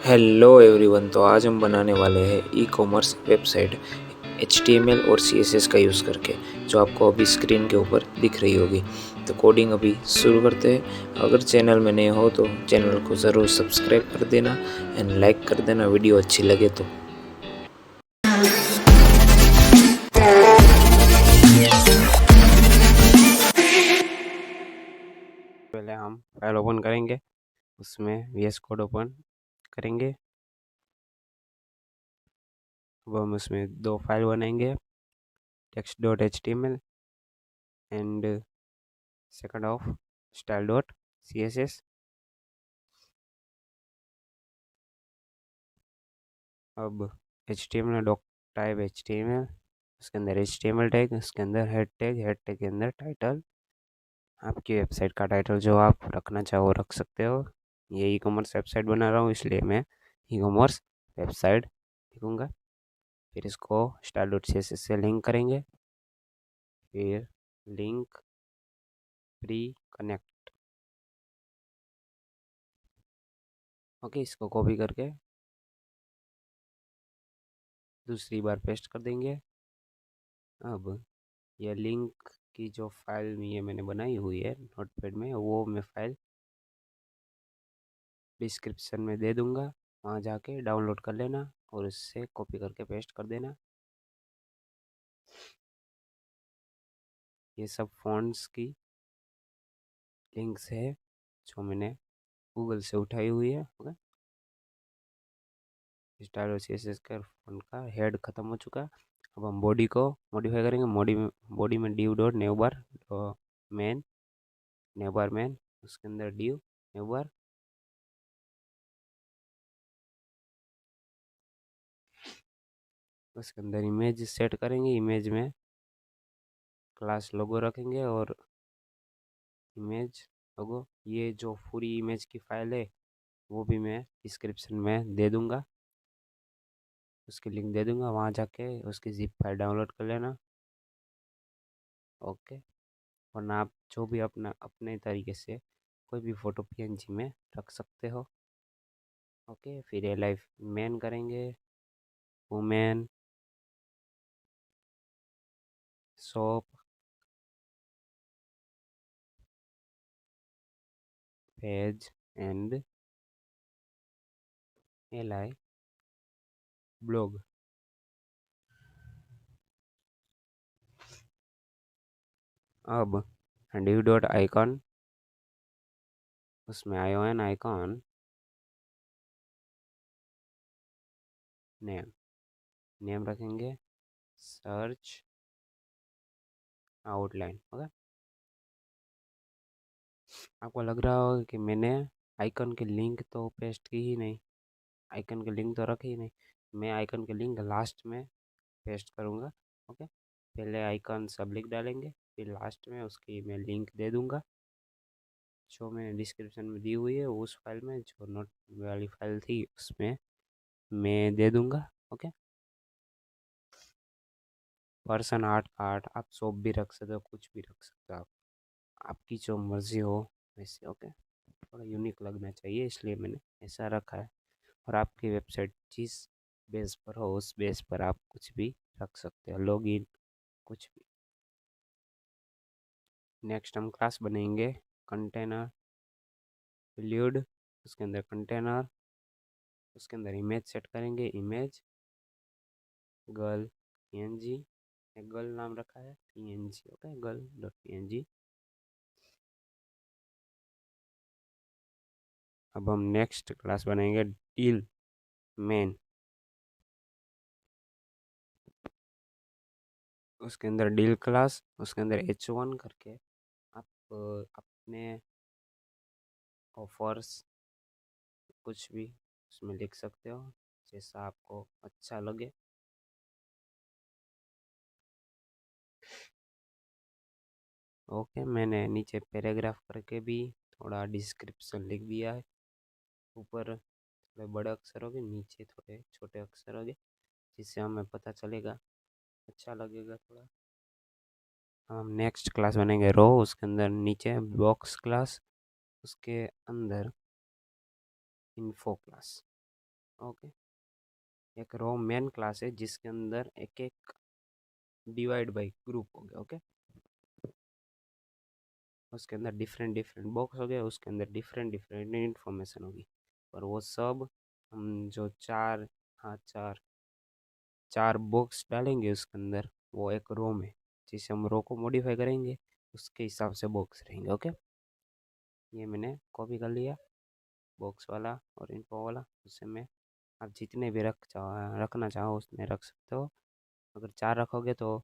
Hello everyone. तो आज हम बनाने वाले हैं ई कॉमर्स वेबसाइट HTML और CSS का यूज़ करके, जो आपको अभी स्क्रीन के ऊपर दिख रही होगी। तो कोडिंग अभी शुरू करते हैं। अगर चैनल में नए हो तो चैनल को ज़रूर सब्सक्राइब कर देना एंड लाइक कर देना वीडियो अच्छी लगे तो। पहले हम फाइल ओपन करेंगे, उसमें VS कोड ओपन करेंगे। अब हम उसमें दो फाइल बनाएंगे, text.html and second of style.css। अब HTML डॉक टाइप HTML, उसके अंदर HTML टैग, उसके अंदर हेड टैग के अंदर टाइटल। आपकी वेबसाइट का टाइटल जो आप रखना चाहो रख सकते हो। ये ई कॉमर्स वेबसाइट बना रहा हूँ, इसलिए मैं ई कॉमर्स वेबसाइट लिखूँगा। फिर इसको style.css से लिंक करेंगे, फिर लिंक प्री कनेक्ट। ओके, इसको कॉपी करके दूसरी बार पेस्ट कर देंगे। अब यह लिंक की जो फाइल ये मैंने बनाई हुई है नोटपैड में, वो मैं फाइल डिस्क्रिप्शन में दे दूँगा, वहाँ जाके डाउनलोड कर लेना और उससे कॉपी करके पेस्ट कर देना। ये सब फ़ॉन्ट्स की लिंक्स है जो मैंने गूगल से उठाई हुई है। ओके, स्टाइल और CSS का फ़ॉन्ट का हेड ख़त्म हो चुका। अब हम बॉडी को मॉडिफाई करेंगे। बॉडी में div डॉट नेवबार मैन, नेवबार मैन, उसके अंदर div नेवबार। उसके अंदर इमेज सेट करेंगे। इमेज में क्लास लोगो रखेंगे और इमेज लोगो, ये जो पूरी इमेज की फाइल है वो भी मैं डिस्क्रिप्शन में दे दूँगा, उसकी लिंक दे दूँगा, वहाँ जाके उसकी ज़िप फाइल डाउनलोड कर लेना। ओके, वरना आप जो भी अपना अपने तरीके से कोई भी फ़ोटो PNG में रख सकते हो। ओके, फिर ये लाइफ मैन करेंगे, women, shop, page and LI blog. अब div डॉट आइकॉन, उसमें ION आइकॉन नेम, नेम रखेंगे सर्च आउटलाइन। ओके, आपको लग रहा होगा कि मैंने आइकन की लिंक तो पेस्ट की ही नहीं, आइकन की लिंक तो रखी ही नहीं। मैं आइकन की लिंक लास्ट में पेस्ट करूँगा। ओके, पहले आइकन सब लिख डालेंगे, फिर लास्ट में उसकी मैं लिंक दे दूँगा जो मैंने डिस्क्रिप्शन में दी हुई है। उस फाइल में जो नोट वाली फाइल थी उसमें मैं दे दूँगा। ओके, पर्सन आर्ट कार्ड आप शॉप भी रख सकते हो, कुछ भी रख सकते हो आप, आपकी जो मर्ज़ी हो वैसे। ओके, थोड़ा यूनिक लगना चाहिए इसलिए मैंने ऐसा रखा है। और आपकी वेबसाइट जिस बेस पर हो उस बेस पर आप कुछ भी रख सकते हो, लॉगिन कुछ भी। नेक्स्ट हम क्लास बनाएंगे कंटेनर प्रील्यूड, उसके अंदर कंटेनर, उसके अंदर इमेज सेट करेंगे, इमेज गर्ल PNG, एक गर्ल नाम रखा है PNG। Okay, girl dot PNG। अब हम नेक्स्ट क्लास बनाएंगे डील मेन, उसके अंदर डील क्लास, उसके अंदर H1 करके आप अपने ऑफर्स कुछ भी उसमें लिख सकते हो जैसा आपको अच्छा लगे। ओके, मैंने नीचे पैराग्राफ करके भी थोड़ा डिस्क्रिप्शन लिख दिया है। ऊपर थोड़े बड़े अक्षर होंगे, नीचे थोड़े छोटे अक्षर होंगे, जिससे हमें पता चलेगा, अच्छा लगेगा थोड़ा। हम नेक्स्ट क्लास बनेंगे रो, उसके अंदर नीचे बॉक्स क्लास, उसके अंदर इन्फो क्लास। ओके, एक रो मेन क्लास है जिसके अंदर एक एक डिवाइड बाय ग्रुप हो गया। ओके, उसके अंदर डिफरेंट डिफरेंट बॉक्स हो गए, उसके अंदर डिफरेंट डिफरेंट इन्फॉर्मेशन होगी। और वो सब हम जो चार, हाँ चार चार बॉक्स डालेंगे उसके अंदर, वो एक रो में, जिसे हम रो को मॉडिफाई करेंगे उसके हिसाब से बॉक्स रहेंगे। ओके, ये मैंने कॉपी कर लिया बॉक्स वाला और इन्फो वाला। उससे मैं आप जितने भी रखना चाहो उसमें रख सकते हो। अगर चार रखोगे तो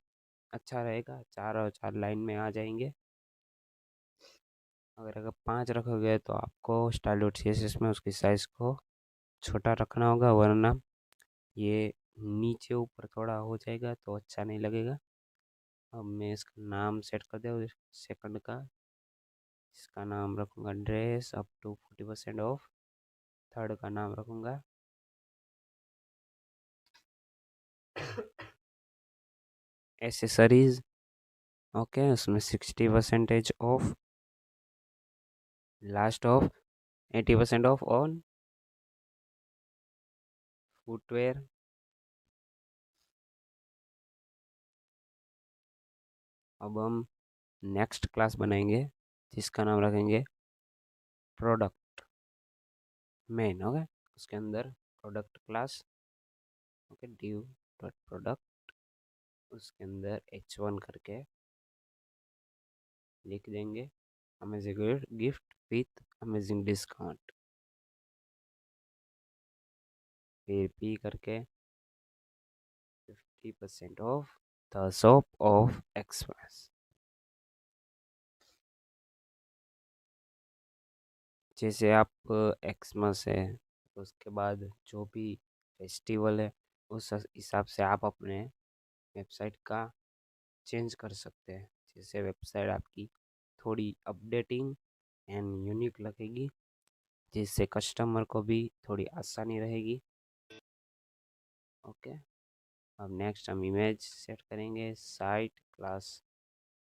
अच्छा रहेगा, चार और चार लाइन में आ जाएंगे। अगर अगर पाँच रखोगे तो आपको style dot C S S में उसकी साइज़ को छोटा रखना होगा, वरना ये नीचे ऊपर थोड़ा हो जाएगा तो अच्छा नहीं लगेगा। अब मैं इसका नाम सेट कर दूँ सेकंड का, इसका नाम रखूँगा dress up to 40% off. Third का नाम रखूँगा एसेसरीज। ओके, उसमें 60% off, last off 80% off on footwear. अब हम नेक्स्ट क्लास बनाएंगे जिसका नाम रखेंगे प्रोडक्ट मेन। ओके, उसके अंदर product class. Okay, due dot product, उसके अंदर h1 करके लिख देंगे amazing gift with amazing discount. फिर p करके 50% of the shop of express. जैसे आप एक्समस है, उसके बाद जो भी फेस्टिवल है, उस हिसाब से आप अपने वेबसाइट का चेंज कर सकते हैं। जैसे वेबसाइट आपकी थोड़ी अपडेटिंग एंड यूनिक लगेगी, जिससे कस्टमर को भी थोड़ी आसानी रहेगी। ओके, अब नेक्स्ट हम इमेज सेट करेंगे साइट क्लास।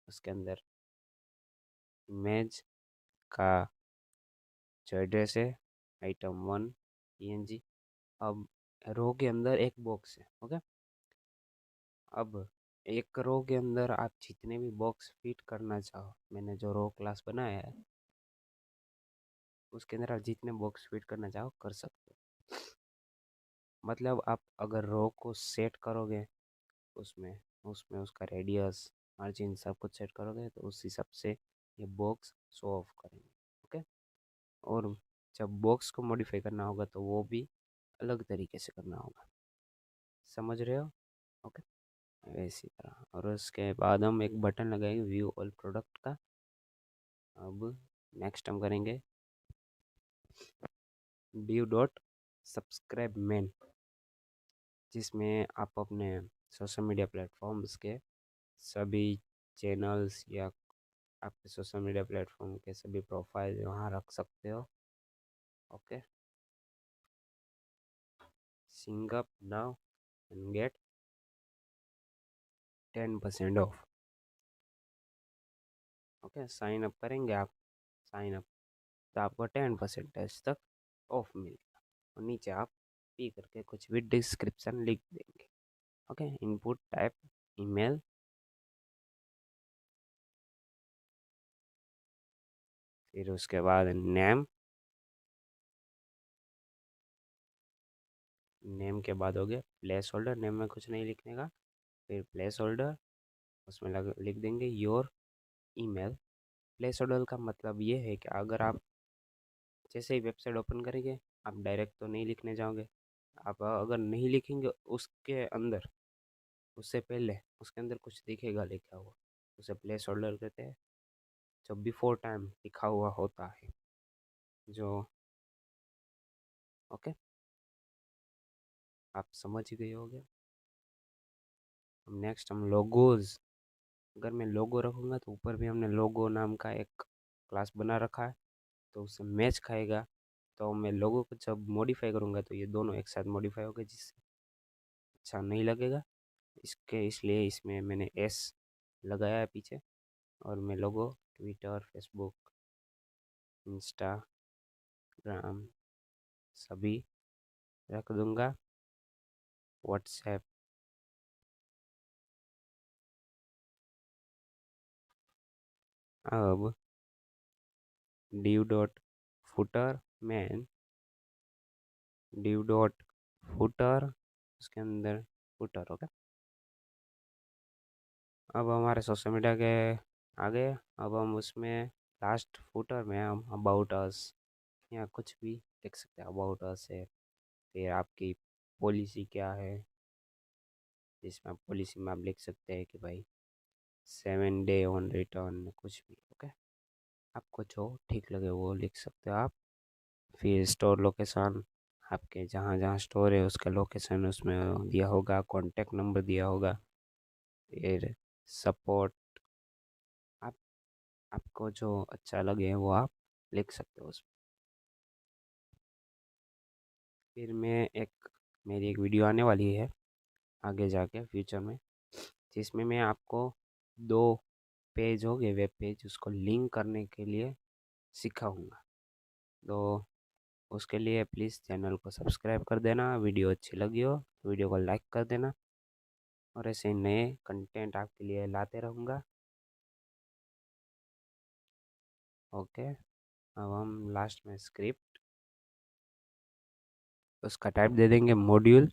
उसके अंदर इमेज का जो एड्रेस है item1 png। अब रो के अंदर एक बॉक्स है। ओके, अब एक रो के अंदर आप जितने भी बॉक्स फिट करना चाहो, मैंने जो रो क्लास बनाया है उसके अंदर आप जितने बॉक्स फिट करना चाहो कर सकते हो। मतलब आप अगर रो को सेट करोगे, उसमें उसमें उसका रेडियस मार्जिन सब कुछ सेट करोगे तो उस हिसाब से ये बॉक्स शो ऑफ करेंगे। ओके, और जब बॉक्स को मॉडिफाई करना होगा तो वो भी अलग तरीके से करना होगा। समझ रहे हो? ओके, इसी तरह। और उसके बाद हम एक बटन लगाएंगे व्यू ऑल प्रोडक्ट का। अब नेक्स्ट हम करेंगे ड्यू डॉट सब्सक्राइब मेन, जिसमें आप अपने सोशल मीडिया प्लेटफॉर्म्स के सभी चैनल्स या आपके सोशल मीडिया प्लेटफॉर्म के सभी प्रोफाइल वहाँ रख सकते हो। ओके, सिंग up now and get 10% off. Okay, sign up करेंगे आप, साइन अप तो आपको 10% तक ऑफ मिलेगा। और नीचे आप पी करके कुछ भी डिस्क्रिप्शन लिख देंगे। ओके, इनपुट टाइप ईमेल, फिर उसके बाद नेम, नेम के बाद हो गया प्लेस होल्डर। नेम में कुछ नहीं लिखने का, फिर प्लेस होल्डर उसमें लिख देंगे योर ईमेल। प्लेस होल्डर का मतलब ये है कि अगर आप जैसे ही वेबसाइट ओपन करेंगे, आप डायरेक्ट तो नहीं लिखने जाओगे। आप अगर नहीं लिखेंगे उसके अंदर, उससे पहले उसके अंदर कुछ दिखेगा लिखा हुआ, उसे प्लेस होल्डर कहते हैं। जो बिफोर टाइम लिखा हुआ होता है जो। ओके, आप समझ ही गए होगे। अब नेक्स्ट हम लोगोज। अगर मैं लोगो रखूँगा तो ऊपर भी हमने लोगो नाम का एक क्लास बना रखा है, तो उससे मैच खाएगा। तो मैं लोगो को जब मॉडिफाई करूँगा तो ये दोनों एक साथ मॉडिफाई होगा, जिससे अच्छा नहीं लगेगा। इसके इसलिए इसमें मैंने एस लगाया है पीछे। और मैं लोगो ट्विटर, फेसबुक, इंस्टाग्राम सभी रख दूंगा। व्हाट्सएप। अब div dot footer man, div dot footer, उसके अंदर फुटर। ओके, अब हमारे सोशल मीडिया के आगे, अब हम उसमें लास्ट फुटर में हम अबाउट अस या कुछ भी लिख सकते हैं। अबाउट अस है, फिर आपकी पॉलिसी क्या है, जिसमें आप पॉलिसी में आप लिख सकते हैं कि भाई 7 डे ऑन रिटर्न, कुछ भी। ओके, आपको जो ठीक लगे वो लिख सकते हो आप। फिर स्टोर लोकेशन, आपके जहाँ जहाँ स्टोर है उसका लोकेशन उसमें दिया होगा, कॉन्टैक्ट नंबर दिया होगा। फिर सपोर्ट, आप आपको जो अच्छा लगे वो आप लिख सकते हो उसमें। फिर मेरी एक वीडियो आने वाली है आगे जाके फ्यूचर में, जिसमें मैं आपको 2 पेज हो गए वेब पेज, उसको लिंक करने के लिए सिखाऊंगा। तो उसके लिए प्लीज़ चैनल को सब्सक्राइब कर देना। वीडियो अच्छी लगी हो तो वीडियो को लाइक कर देना, और ऐसे नए कंटेंट आपके लिए लाते रहूँगा। ओके, अब हम लास्ट में स्क्रिप्ट, उसका टाइप दे देंगे मॉड्यूल,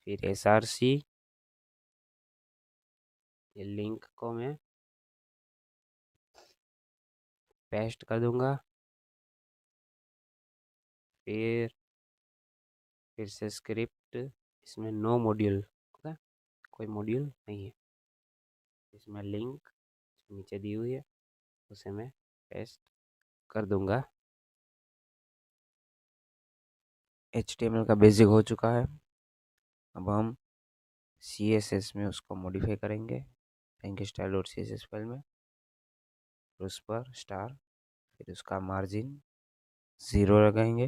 फिर SRC। ये लिंक को मैं पेस्ट कर दूंगा। फिर से स्क्रिप्ट, इसमें नो मॉड्यूल। ओके, कोई मॉड्यूल नहीं है इसमें। लिंक नीचे दी हुई है उसे मैं पेस्ट कर दूंगा। HTML का बेसिक हो चुका है। अब हम CSS में उसको मॉडिफाई करेंगे, बैंक स्टाइल और CSS फाइल में, उस पर स्टार, फिर उसका मार्जिन 0 लगाएंगे,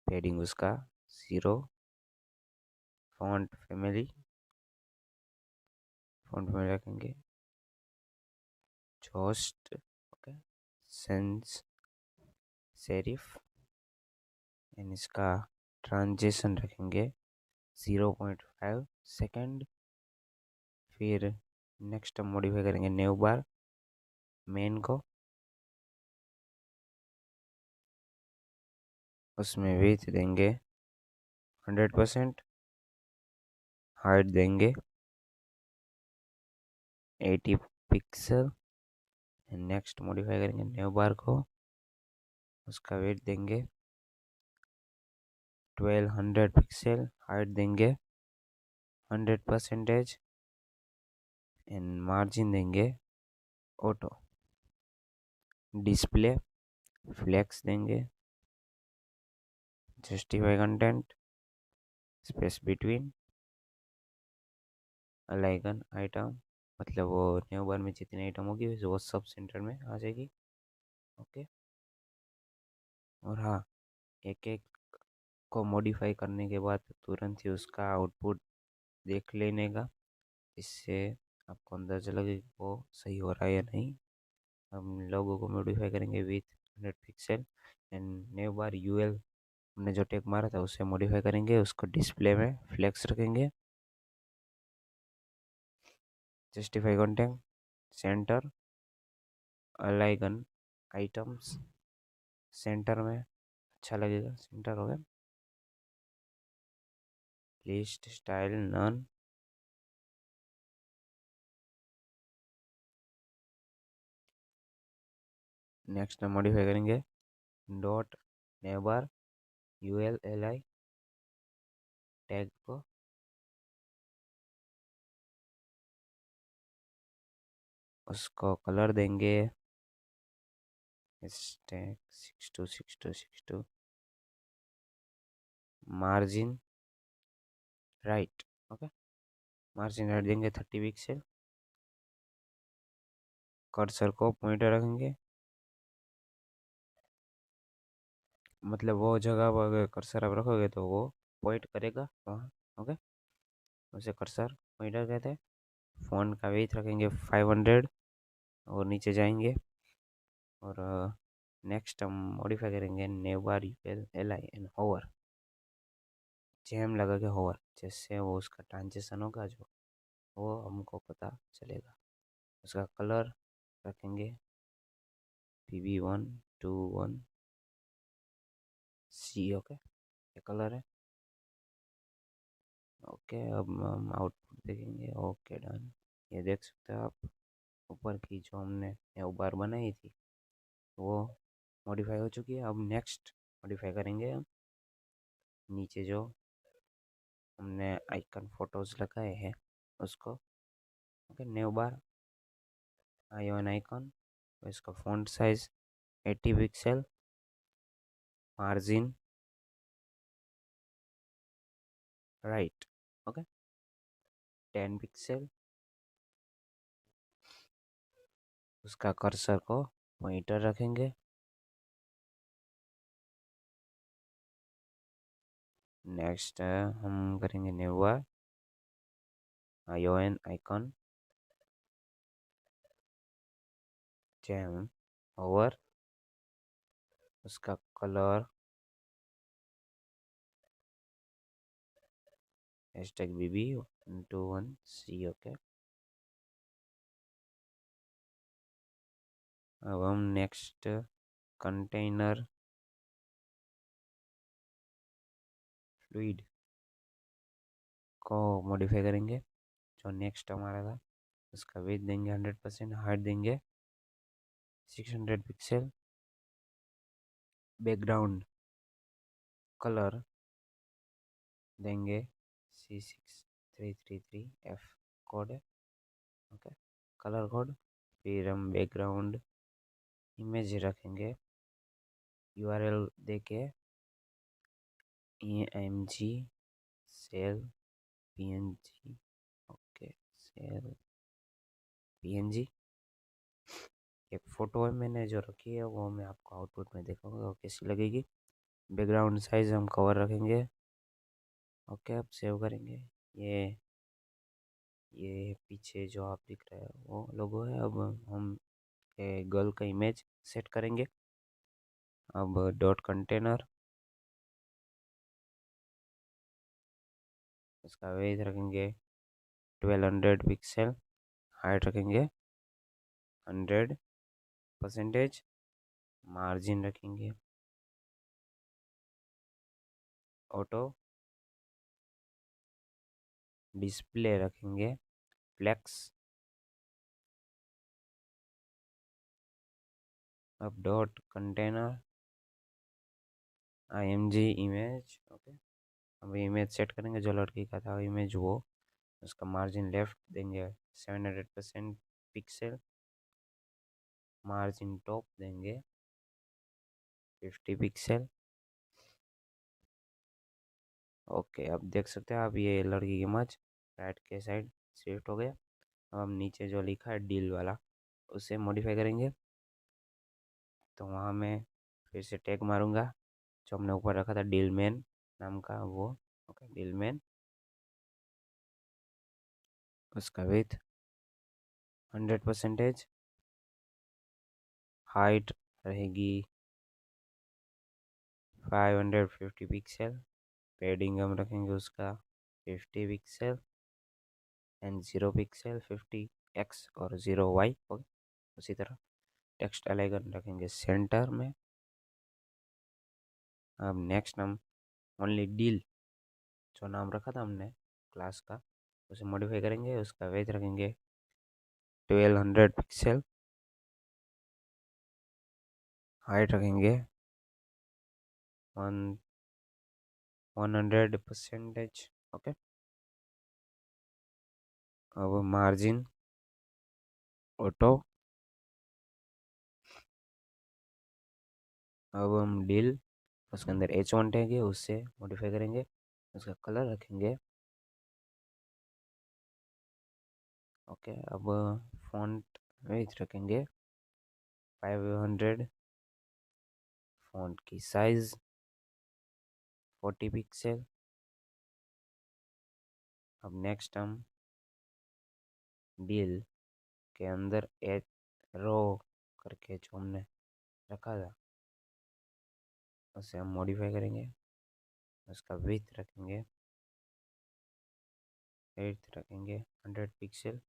पेडिंग उसका 0, फॉन्ट फैमिली रखेंगे Jost. Okay, sans serif, and इसका ट्रांजिशन रखेंगे 0.5 सेकेंड। फिर नेक्स्ट हम मॉडिफाई करेंगे न्यू बार मेन को, उसमें विड्थ देंगे 100%, हाइट देंगे 80 पिक्सल। नेक्स्ट मॉडिफाई करेंगे न्यू बार को, उसका वेट देंगे 1200 पिक्सल, हाइट देंगे 100%, एंड मार्जिन देंगे ऑटो। डिस्प्ले फ्लेक्स देंगे, justify content, space between, align item, मतलब वो न्यू बार में जितनी आइटम होगी वो सब सेंटर में आ जाएगी। ओके, और हाँ, एक एक को मॉडिफाई करने के बाद तुरंत ही उसका आउटपुट देख लेने का, इससे आपको अंदाजा लगे कि वो सही हो रहा है या नहीं। हम लोगों को मॉडिफाई करेंगे with 100 pixel, and new bar UL हमने जो टेक मारा था उससे मॉडिफाई करेंगे, उसको डिस्प्ले में फ्लेक्स रखेंगे, justify content, center, align items, center में अच्छा लगेगा, सेंटर हो गया। लिस्ट स्टाइल नन, नेक्स्ट में मॉडिफाई करेंगे डॉट नेबर ULLI टैग को, उसको कलर देंगे 626262, margin right. Okay, margin right देंगे 30 पिक्सल, कर्सर को पॉइंटर रखेंगे, मतलब वो जगह पर अगर कर्सर आप रखोगे तो वो पॉइंट करेगा वहाँ। ओके, उसे कर्सर पॉइंटर कहते हैं। फ़ॉन्ट का वेट रखेंगे 500, और नीचे जाएंगे और नेक्स्ट हम मॉडिफाई करेंगे nav bar UL L I N hover, जेम लगा के होवर, जिससे वो उसका ट्रांजेक्शन होगा जो वो हमको पता चलेगा। उसका कलर रखेंगे PB121C। ओके, ये कलर है। ओके, अब हम आउटपुट देखेंगे। Okay, done. ये देख सकते हो आप, ऊपर की जो हमने नेव बार बनाई थी वो मॉडिफाई हो चुकी है। अब नेक्स्ट मॉडिफाई करेंगे हम नीचे जो हमने आइकन फोटोज लगाए हैं उसको। ओके, नेव बार आयोन आइकन, इसका font size 80 pixel, margin right, okay 10 pixel. उसका कर्सर को पॉइंटर रखेंगे। नेक्स्ट हम करेंगे न्यू बार आयोन आइकन, जेम ओवर, उसका कलर हैशटैग BB121C। ओके, अब हम नेक्स्ट कंटेनर फ्लूइड को मॉडिफाई करेंगे। जो नेक्स्ट हमारा था उसका वेट देंगे 100%, हाइट देंगे 600 पिक्सल, बैकग्राउंड कलर देंगे C6333F कोड है। Okay, colour code. फिर हम बैकग्राउंड इमेज रखेंगे, URL देके EMG sale PNG। Okay, sale PNG एक फ़ोटो है मैंने जो रखी है, वो मैं आपको आउटपुट में देखूंगा वो कैसी लगेगी। बैकग्राउंड साइज हम कवर रखेंगे। ओके, अब सेव करेंगे। ये पीछे जो आप दिख रहा है वो लोगो है। अब हम गर्ल का इमेज सेट करेंगे। अब डॉट कंटेनर, इसका वेट रखेंगे 1200 पिक्सल, हाइट रखेंगे 100%, मार्जिन रखेंगे ऑटो, डिस्प्ले रखेंगे फ्लेक्स। अब dot container IMG image. Okay, अब इमेज सेट करेंगे जो लड़की का था इमेज वो। उसका मार्जिन लेफ्ट देंगे 700% पिक्सल, मार्जिन टॉप देंगे 50 पिक्सल। ओके, अब देख सकते हैं आप ये लड़की की इमेज राइट के साइड शिफ्ट हो गया। अब हम नीचे जो लिखा है डील वाला उसे मॉडिफाई करेंगे। तो वहाँ मैं फिर से टैग मारूंगा जो हमने ऊपर रखा था डील मैन नाम का वो। ओके, डील मैन, उसका विथ 100%, हाइट रहेगी 550 पिक्सल, पेडिंग हम रखेंगे उसका 50 पिक्सल एंड 0 पिक्सल 50x और 0y। ओके, उसी तरह टेक्स्ट अलाइकन रखेंगे सेंटर में। अब नेक्स्ट हम ओनली डील जो नाम रखा था हमने क्लास का उसे मॉडिफाई करेंगे। उसका वेट रखेंगे 1200 पिक्सल, हाइट रखेंगे 100%। ओके, अब मार्जिन ऑटो। अब हम डील उसके अंदर H1 टैग है उससे मॉडिफाई करेंगे। उसका कलर रखेंगे। ओके, अब फॉन्ट वेट रखेंगे 500, फॉन्ट की साइज 40 पिक्सल। अब नेक्स्ट हम डील के अंदर एक रो करके जो हमने रखा था उसे हम मॉडिफाई करेंगे। उसका विड्थ रखेंगे 8 रखेंगे 100 pixel,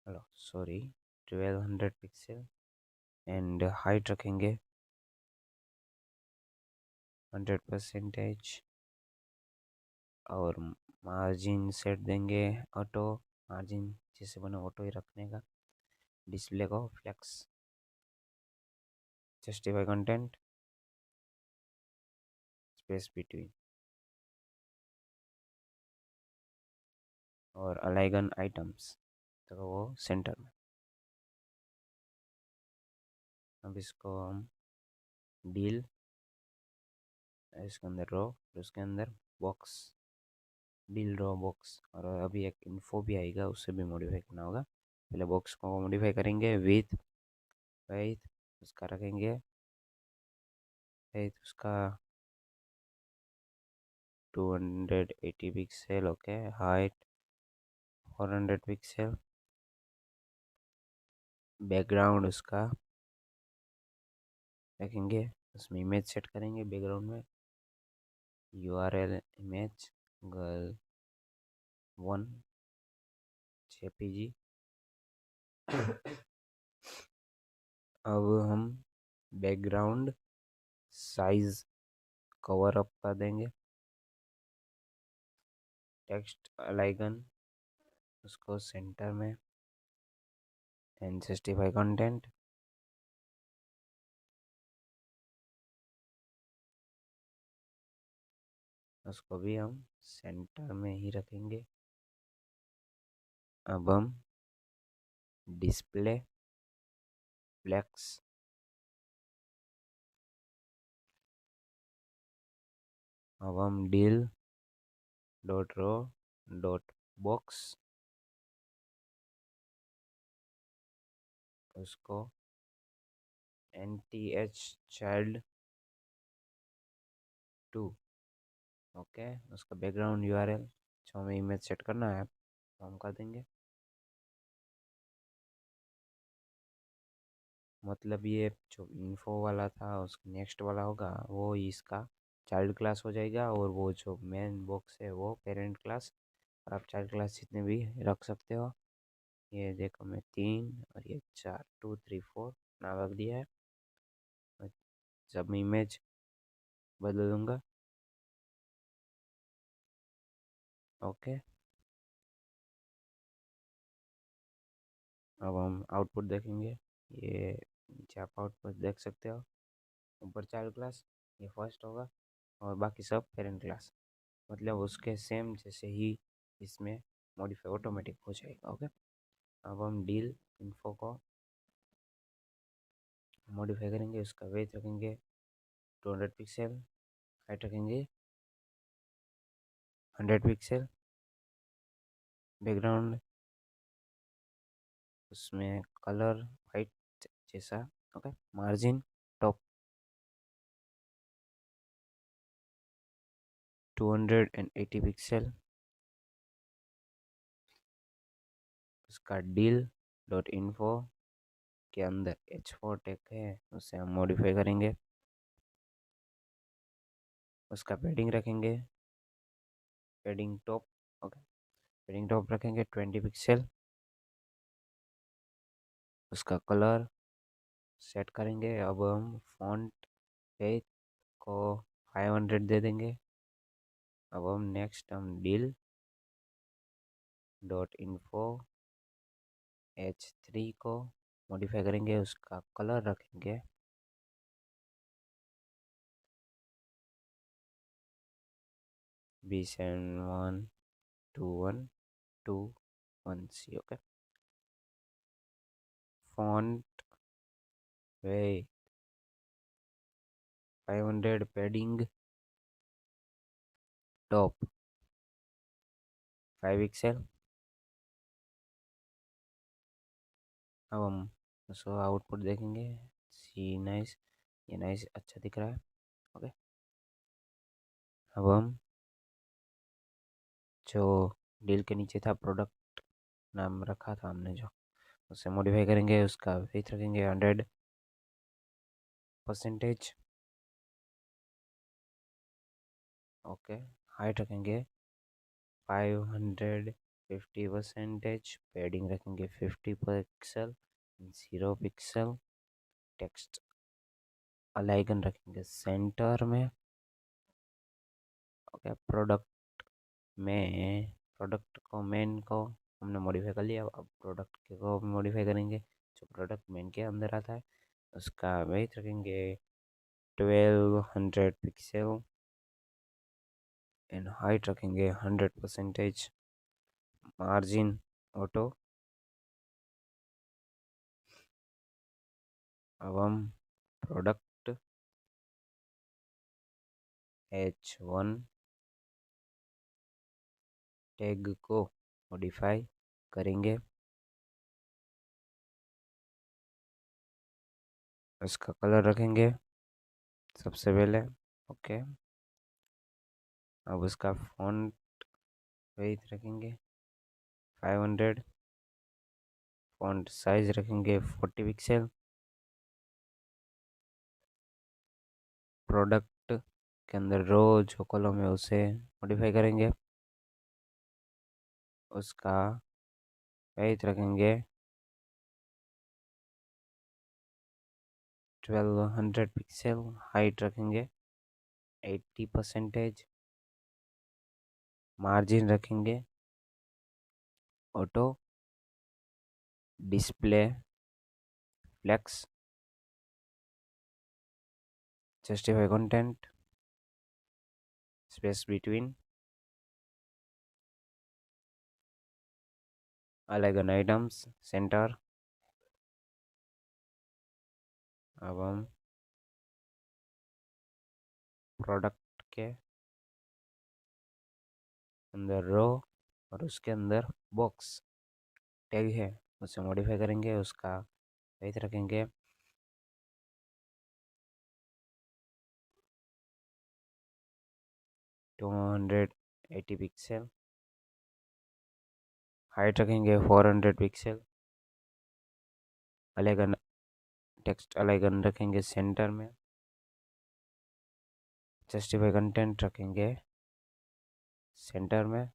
hello sorry 1200 pixel. And height रखेंगे 100%। और मार्जिन सेट देंगे ऑटो, मार्जिन जैसे बना ऑटो ही रखने का। डिस्प्ले को flex, justify content, space between, और अलाइगन आइटम्स तो वो सेंटर में। अब इसको हम डील, इसके अंदर रो, उसके अंदर बॉक्स, डील रो बॉक्स। और अभी एक इन्फो भी आएगा, उससे भी मॉडिफाई करना होगा। पहले बॉक्स को मॉडिफाई करेंगे। विथ विथ उसका रखेंगे, विथ उसका 280 pixel, okay. Height 400 pixel. Background उसका रखेंगे, उसमें इमेज सेट करेंगे बैकग्राउंड में। URL image girl 1 JPG। अब हम बैकग्राउंड साइज कवर अप कर देंगे। टेक्स्ट अलाइगन उसको सेंटर में। एंड जस्टिफाई कंटेंट, उसको भी हम सेंटर में ही रखेंगे। अब हम डिस्प्ले फ्लेक्स, अब हम deal dot row dot box, उसको NTH चाइल्ड 2, ओके। उसका बैकग्राउंड URL जो हमें इमेज सेट करना है तो हम कर देंगे। मतलब ये जो इन्फो वाला था उसका नेक्स्ट वाला होगा, वो इसका चाइल्ड क्लास हो जाएगा। और वो जो मेन बॉक्स है वो पेरेंट क्लास। और आप चाइल्ड क्लास जितने भी रख सकते हो। ये देखो मैं 3 और ये 4, 2 3 4 नाम रख दिया है। जब मैं इमेज बदल दूंगा, ओके। अब हम आउटपुट देखेंगे। ये नीचे आप आउटपुट देख सकते हो। ऊपर चाइल्ड क्लास ये फर्स्ट होगा, और बाकी सब पेरेंट क्लास। मतलब उसके सेम जैसे ही इसमें मॉडिफाई ऑटोमेटिक हो जाएगा, ओके। अब हम डील इन्फो को मॉडिफाई करेंगे। उसका वेट रखेंगे 200 पिक्सल, हाइट रखेंगे 100 पिक्सल। बैकग्राउंड उसमें कलर वाइट जैसा, ओके। Margin top 280 pixel. उसका डील डॉट इन्फो के अंदर H4 टैग है, उसे हम मॉडिफाई करेंगे। उसका पैडिंग रखेंगे padding top, okay. Padding top रखेंगे 20 पिक्सल। उसका कलर सेट करेंगे। अब हम फॉन्ट पेज को 500 दे देंगे। अब हम नेक्स्ट हम डील डॉट इन्फो H3 को मॉडिफाई करेंगे। उसका कलर रखेंगे B712121C, ओके। फॉन्ट वे 500, पैडिंग टॉप 5 पिक्सल। अब हम उसको आउटपुट देखेंगे। सी नाइस, ये नाइस अच्छा दिख रहा है, ओके। अब हम जो डील के नीचे था प्रोडक्ट नाम रखा था हमने जो, उससे मॉडिफाई करेंगे। उसका वेट रखेंगे 100 परसेंटेज। ओके, हाइट रखेंगे 550%, पैडिंग रखेंगे 50 पिक्सल, 0 पिक्सल। टेक्स्ट अलाइकन रखेंगे सेंटर में। ओके, प्रोडक्ट को मेन को हमने मॉडिफाई कर लिया। अब प्रोडक्ट को मॉडिफाई करेंगे। जो प्रोडक्ट मेन के अंदर आता है उसका वेट रखेंगे 1200 पिक्सल एंड हाइट रखेंगे 100%। Margin auto. अब हम प्रोडक्ट H1 टैग को मॉडिफाई करेंगे। उसका कलर रखेंगे सबसे पहले। ओके, अब उसका फॉन्ट वेट रखेंगे 500। फॉन्ट साइज रखेंगे 40 पिक्सल। प्रोडक्ट के अंदर रो जो कॉलम है उसे मॉडिफाई करेंगे। उसका वेट रखेंगे 1200 पिक्सल। हाइट रखेंगे 80%। मार्जिन रखेंगे auto. Display flex. Justify content space between. Align items center. अब हम प्रोडक्ट के अंदर रो और उसके अंदर बॉक्स टैग है उसे मॉडिफाई करेंगे। उसका वेट रखेंगे 280 पिक्सल। हाइट रखेंगे 400 पिक्सल। अलाइगन टेक्स्ट अलाइगन रखेंगे सेंटर में। जस्टिफाई कंटेंट रखेंगे सेंटर में।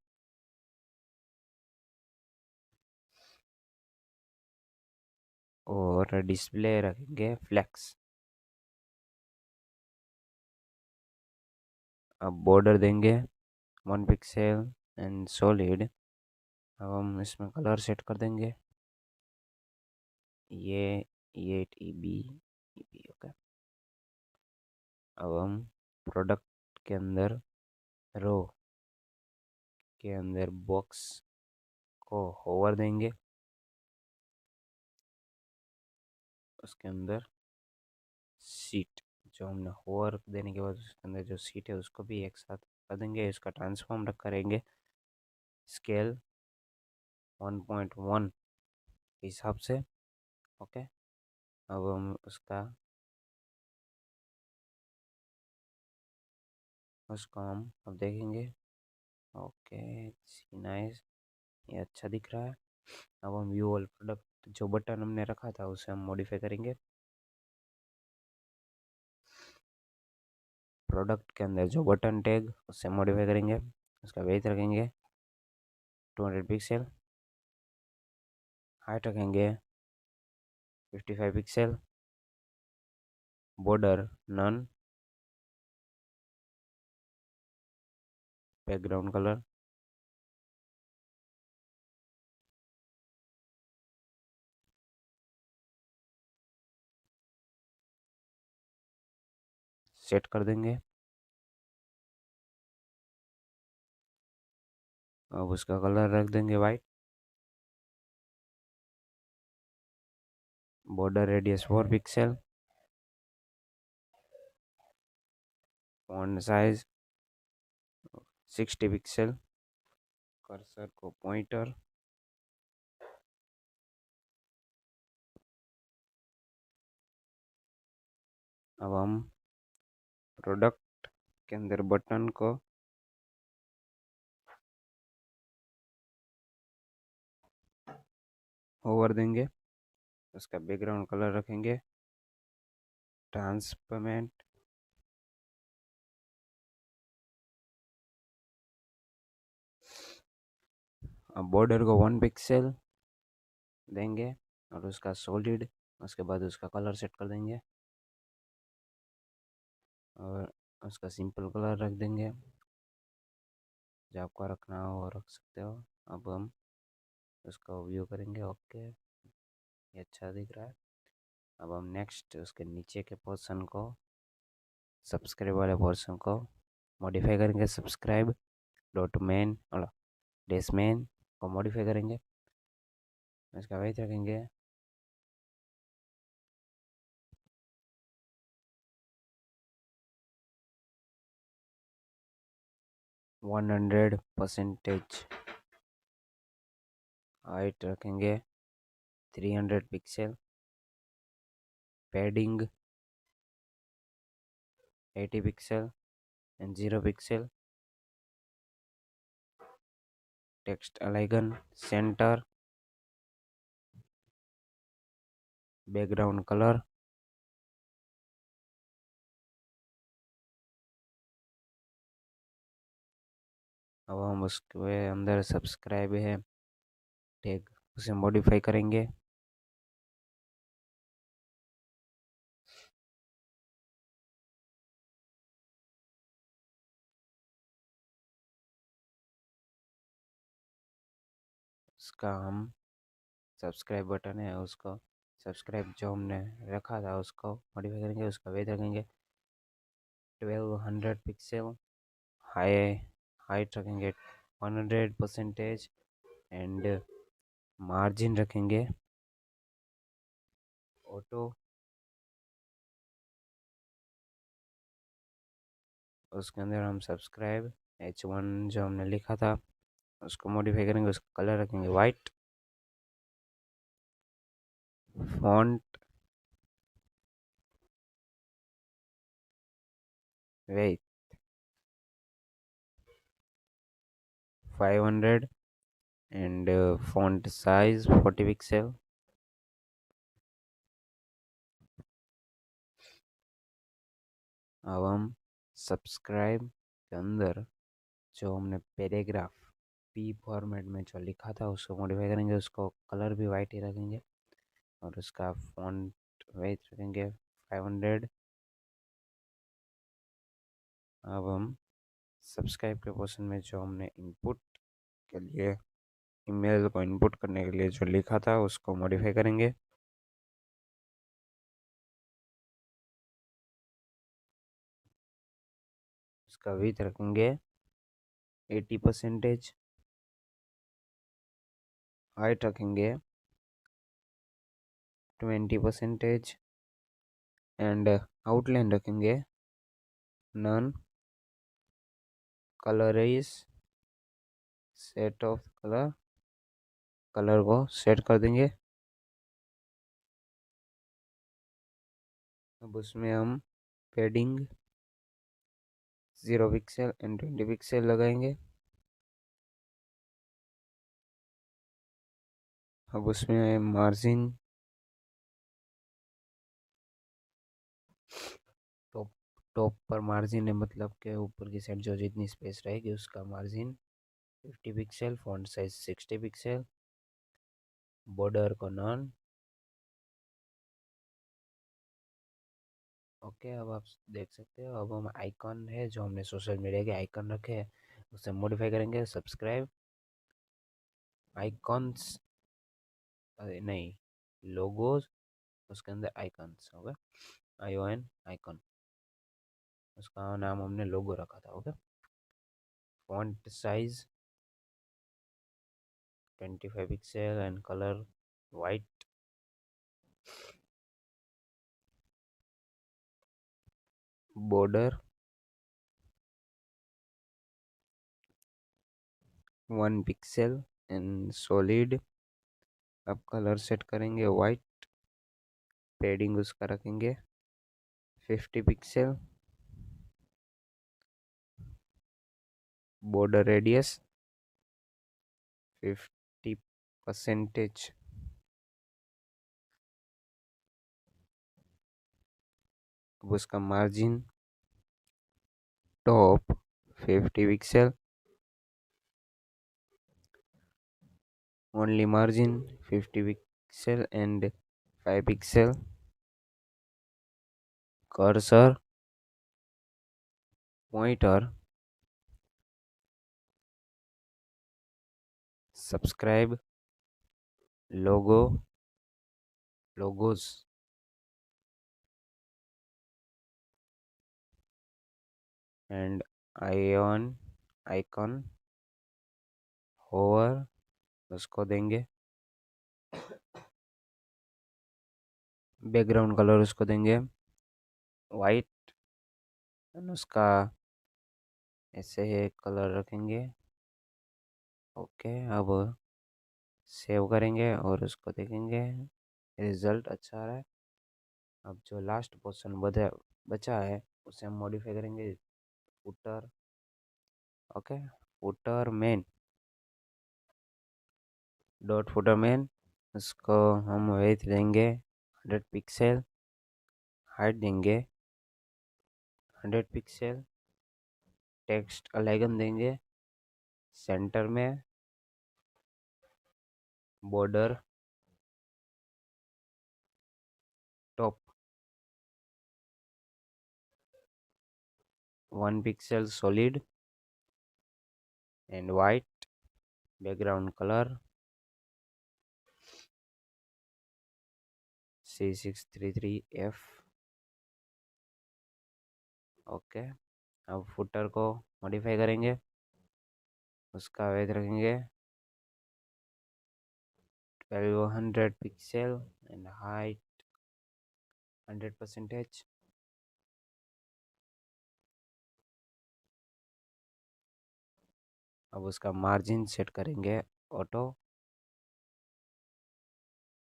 और डिस्प्ले रखेंगे फ्लेक्स। अब बॉर्डर देंगे 1 पिक्सल एंड सॉलिड। अब हम इसमें कलर सेट कर देंगे ये 8 EB ओके। अब हम प्रोडक्ट के अंदर रो के अंदर बॉक्स को होवर देंगे। उसके अंदर सीट जो हमने होवर देने के बाद उसके अंदर जो सीट है उसको भी एक साथ कर देंगे। इसका ट्रांसफॉर्म रख करेंगे स्केल 1.1 के हिसाब से। ओके, अब हम उसको हम अब देखेंगे। ओके, सी नाइस, ये अच्छा दिख रहा है। अब हम व्यू ऑल प्रोडक्ट जो बटन हमने रखा था उसे हम मॉडिफाई करेंगे। प्रोडक्ट के अंदर जो बटन टैग उसे मॉडिफाई करेंगे। उसका वेट रखेंगे 200 पिक्सल। हाइट रखेंगे 55 pixel. Border none. Background colour set कर देंगे। अब उसका कलर रख देंगे white. Border radius 4 pixel. Font size 60 pixel. Cursor को पॉइंटर। अब हम प्रोडक्ट के अंदर बटन को ओवर देंगे। उसका बैकग्राउंड कलर रखेंगे ट्रांसपेरेंट, अब बॉर्डर को 1 पिक्सल देंगे और उसका सॉलिड, उसके बाद उसका कलर सेट कर देंगे और उसका सिंपल कलर रख देंगे, जो आपको रखना हो वो रख सकते हो। अब हम उसका व्यू करेंगे। ओके, ये अच्छा दिख रहा है। अब हम नेक्स्ट उसके नीचे के पोर्शन को, सब्सक्राइब वाले पोर्शन को मॉडिफाई करेंगे। सब्सक्राइब डॉट मेन और डैश मेन को मॉडिफाई करेंगे, इसका वेट रखेंगे 100%, हाइट रखेंगे 300 pixel, padding 80 pixel and 0 pixel, text align center, background colour, अब हम उसके अंदर सब्सक्राइब है टैग, उसे मॉडिफाई करेंगे। उसका हम सब्सक्राइब बटन है उसको, सब्सक्राइब जो हमने रखा था उसको मॉडिफाई करेंगे। उसका वेट रखेंगे 1200 पिक्सल, हाई हाइट रखेंगे 100% एंड मार्जिन रखेंगे ऑटो। उसके अंदर हम सब्सक्राइब H1 जो हमने लिखा था उसको मॉडिफाई करेंगे। उसका कलर रखेंगे white, font weight 500 and font size 40 pixel. अब हम सब्सक्राइब के अंदर जो हमने पैराग्राफ पी फॉर्मेट में जो लिखा था उसको मॉडिफाई करेंगे। उसको कलर भी वाइट ही रखेंगे और उसका फॉन्ट वेट रखेंगे 500। अब हम सब्सक्राइब के पोर्शन में जो हमने इनपुट के लिए, ईमेल को इनपुट करने के लिए जो लिखा था उसको मॉडिफाई करेंगे। उसका विड्थ रखेंगे 80%, हाइट रखेंगे 20% एंड आउटलाइन रखेंगे none, colour is set of colour, colour को सेट कर देंगे। अब उसमें हम पैडिंग 0 पिक्सल एंड 20 पिक्सल लगाएंगे। अब उसमें मार्जिन टॉप टॉप पर मार्जिन है, मतलब के ऊपर की साइड जो जितनी स्पेस रहेगी उसका margin 50 pixel, font size 60 pixel, border को नॉन। ओके, अब आप देख सकते हो। अब हम आइकॉन है जो हमने सोशल मीडिया के आइकॉन रखे हैं उसे मॉडिफाई करेंगे। सब्सक्राइब आइकॉन्स, अरे नहीं, लोगोज, उसके अंदर आइकॉन्स होगा, ION आइकॉन, उसका नाम हमने लोगो रखा था। Okay, font size 25 pixel and colour white, border 1 pixel and solid. अब कलर सेट करेंगे वाइट, पेडिंग उसका रखेंगे 50 पिक्सल, बॉर्डर रेडियस 50%, अब उसका margin top 50 pixel, only margin 50 pixel and 5 pixel, cursor, pointer, subscribe, logos, and icon, hover उसको देंगे, background colour उसको देंगे वाइट, एंड उसका ऐसे कलर रखेंगे। ओके, अब सेव करेंगे और उसको देखेंगे, रिजल्ट अच्छा आ रहा है। अब जो लास्ट पोर्शन बचा है उसे हम मॉडिफाई करेंगे। Footer, okay, footer main, dot footer main, उसको हम वेट देंगे 100 पिक्सल, हाइट देंगे 100 पिक्सल, टेक्स्ट अलाइगन देंगे सेंटर में, border top 1 pixel solid and white, background colour C633F। Okay, अब फुटर को मॉडिफाई करेंगे, उसका वेट रखेंगे 1200 पिक्सल एंड हाइट 100%। अब उसका मार्जिन सेट करेंगे auto,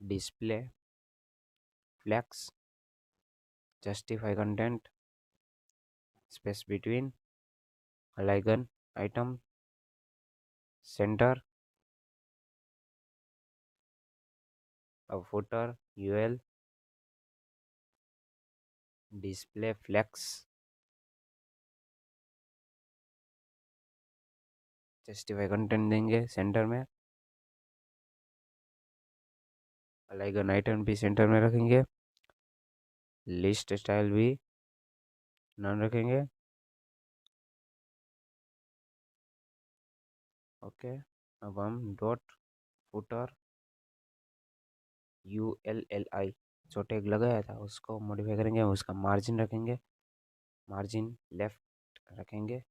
display, flex, justify content, space between, align item, center. अब footer UL, display flex, justify content देंगे सेंटर में, अलाइगन आइटम भी सेंटर में रखेंगे, लिस्ट स्टाइल भी नॉन रखेंगे। ओके, अब हम डॉट फुटर ULLI जो टैग लगाया था उसको मॉडिफाई करेंगे, उसका मार्जिन रखेंगे, मार्जिन लेफ्ट रखेंगे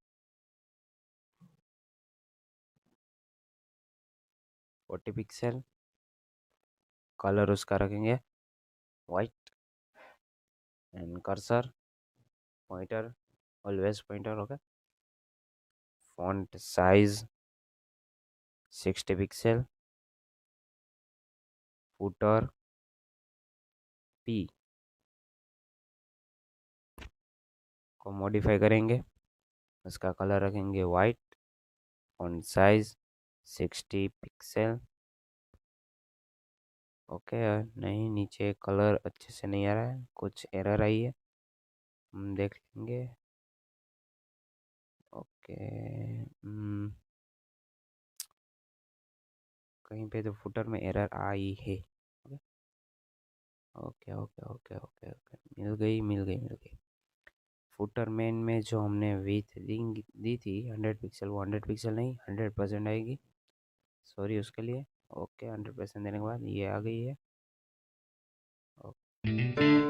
40 पिक्सल, कलर उसका रखेंगे white, and cursor pointer, always pointer, okay, font size 60 pixel, footer P को मॉडिफाई करेंगे, उसका कलर रखेंगे white, font size 60 pixel. Okay, नहीं नीचे कलर अच्छे से नहीं आ रहा है, कुछ एरर आई है, हम देख लेंगे। ओके, कहीं पे तो फुटर में एरर आई है। Okay okay okay okay okay, मिल गई। फुटर मेन में जो हमने विथ दी थी 100 पिक्सल, वो 100 पिक्सल नहीं 100% आएगी, सॉरी उसके लिए। ओके, 100% देने के बाद ये आ गई है। ओके।